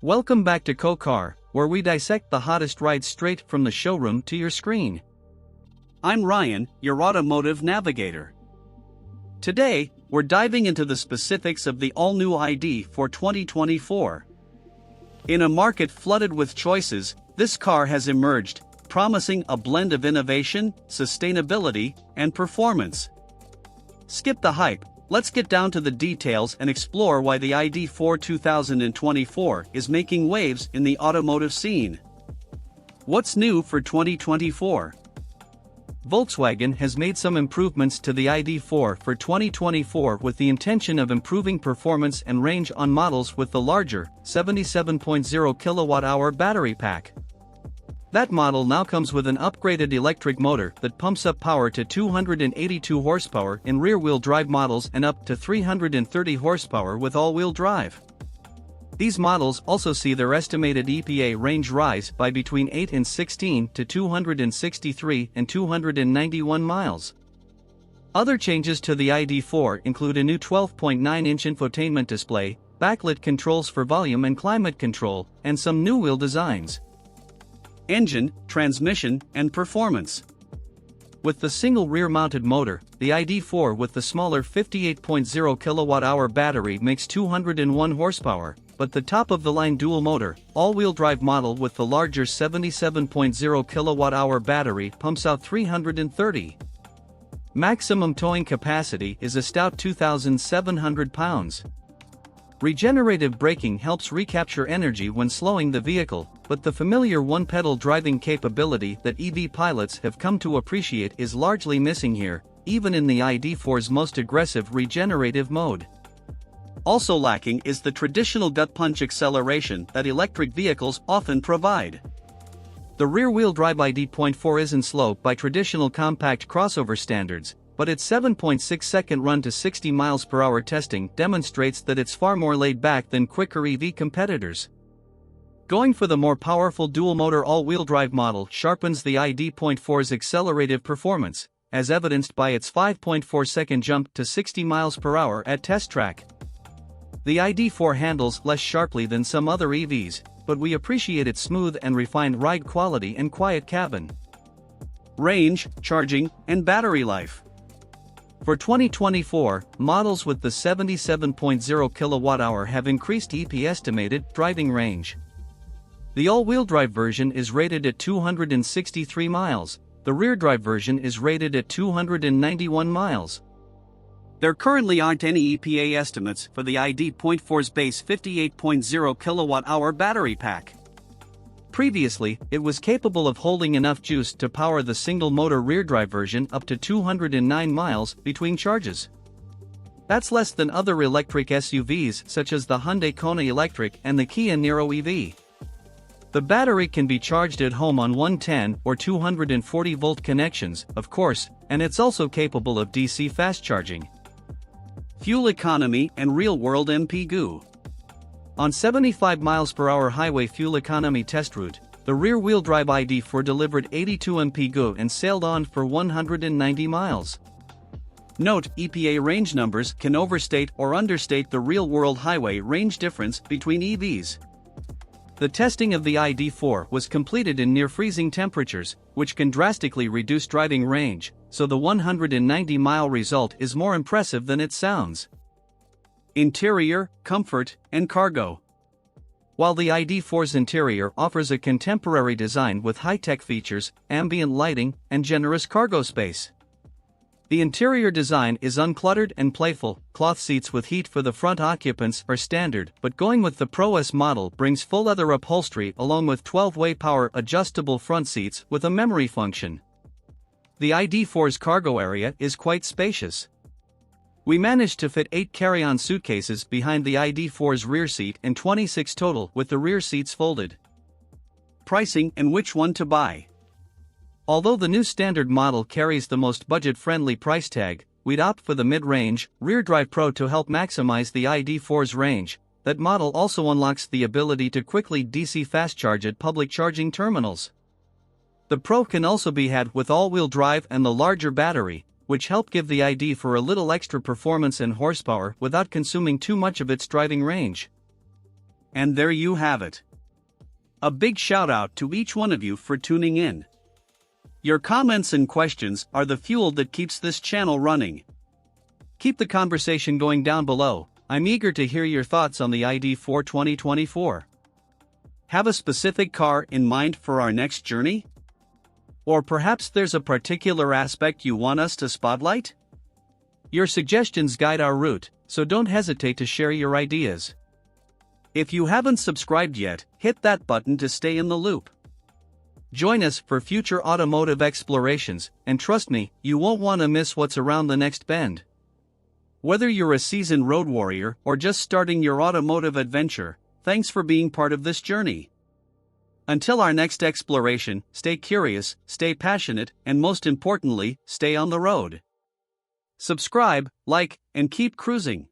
Welcome back to Co-Car, where we dissect the hottest rides straight from the showroom to your screen. I'm Ryan, your automotive navigator. Today, we're diving into the specifics of the all-new ID4 2024. In a market flooded with choices, this car has emerged, promising a blend of innovation, sustainability, and performance. Skip the hype. Let's get down to the details and explore why the ID4 2024 is making waves in the automotive scene. What's new for 2024? Volkswagen has made some improvements to the ID4 for 2024 with the intention of improving performance and range on models with the larger 77.0 kWh battery pack. That model now comes with an upgraded electric motor that pumps up power to 282 horsepower in rear-wheel drive models and up to 330 horsepower with all-wheel drive. These models also see their estimated EPA range rise by between 8 and 16 to 263 and 291 miles. Other changes to the ID4 include a new 12.9-inch infotainment display, backlit controls for volume and climate control, and some new wheel designs. Engine, transmission, and performance. With the single rear-mounted motor, the ID4 with the smaller 58.0 kWh battery makes 201 horsepower, but the top-of-the-line dual-motor, all-wheel drive model with the larger 77.0 kWh battery pumps out 330. Maximum towing capacity is a stout 2,700 pounds. Regenerative braking helps recapture energy when slowing the vehicle, but the familiar one-pedal driving capability that EV pilots have come to appreciate is largely missing here, even in the ID4's most aggressive regenerative mode. Also lacking is the traditional gut-punch acceleration that electric vehicles often provide. The rear-wheel drive ID.4 isn't slow by traditional compact crossover standards, but its 7.6-second run to 60 miles per hour testing demonstrates that it's far more laid back than quicker EV competitors. Going for the more powerful dual-motor all-wheel drive model sharpens the ID.4's accelerative performance, as evidenced by its 5.4-second jump to 60 miles per hour at test track. The ID.4 handles less sharply than some other EVs, but we appreciate its smooth and refined ride quality and quiet cabin. Range, charging, and battery life. For 2024, models with the 77.0 kWh have increased EP estimated driving range. The all-wheel drive version is rated at 263 miles, the rear-drive version is rated at 291 miles. There currently aren't any EPA estimates for the ID.4's base 58.0 kWh battery pack. Previously, it was capable of holding enough juice to power the single-motor rear-drive version up to 209 miles between charges. That's less than other electric SUVs such as the Hyundai Kona Electric and the Kia Niro EV. The battery can be charged at home on 110 or 240-volt connections, of course, and it's also capable of DC fast charging. Fuel economy and real-world MPG. On 75 miles per hour highway fuel economy test route, the rear-wheel drive ID4 delivered 82 mpg and sailed on for 190 miles. Note, EPA range numbers can overstate or understate the real-world highway range difference between EVs. The testing of the ID4 was completed in near-freezing temperatures, which can drastically reduce driving range, so the 190-mile result is more impressive than it sounds. Interior, comfort, and cargo. While the ID4's interior offers a contemporary design with high-tech features, ambient lighting, and generous cargo space. The interior design is uncluttered and playful. Cloth seats with heat for the front occupants are standard, but going with the Pro S model brings full leather upholstery along with 12-way power adjustable front seats with a memory function. The ID4's cargo area is quite spacious. We managed to fit 8 carry-on suitcases behind the ID4's rear seat and 26 total with the rear seats folded. Pricing and which one to buy. Although the new standard model carries the most budget-friendly price tag, we'd opt for the mid-range, rear-drive Pro to help maximize the ID4's range. That model also unlocks the ability to quickly DC fast charge at public charging terminals. The Pro can also be had with all-wheel drive and the larger battery, which help give the ID4 a little extra performance and horsepower without consuming too much of its driving range. And there you have it. A big shout out to each one of you for tuning in. Your comments and questions are the fuel that keeps this channel running. Keep the conversation going down below. I'm eager to hear your thoughts on the ID4 2024. Have a specific car in mind for our next journey? Or perhaps there's a particular aspect you want us to spotlight? Your suggestions guide our route, so don't hesitate to share your ideas. If you haven't subscribed yet, hit that button to stay in the loop. Join us for future automotive explorations, and trust me, you won't want to miss what's around the next bend. Whether you're a seasoned road warrior or just starting your automotive adventure, thanks for being part of this journey. Until our next exploration, stay curious, stay passionate, and most importantly, stay on the road. Subscribe, like, and keep cruising.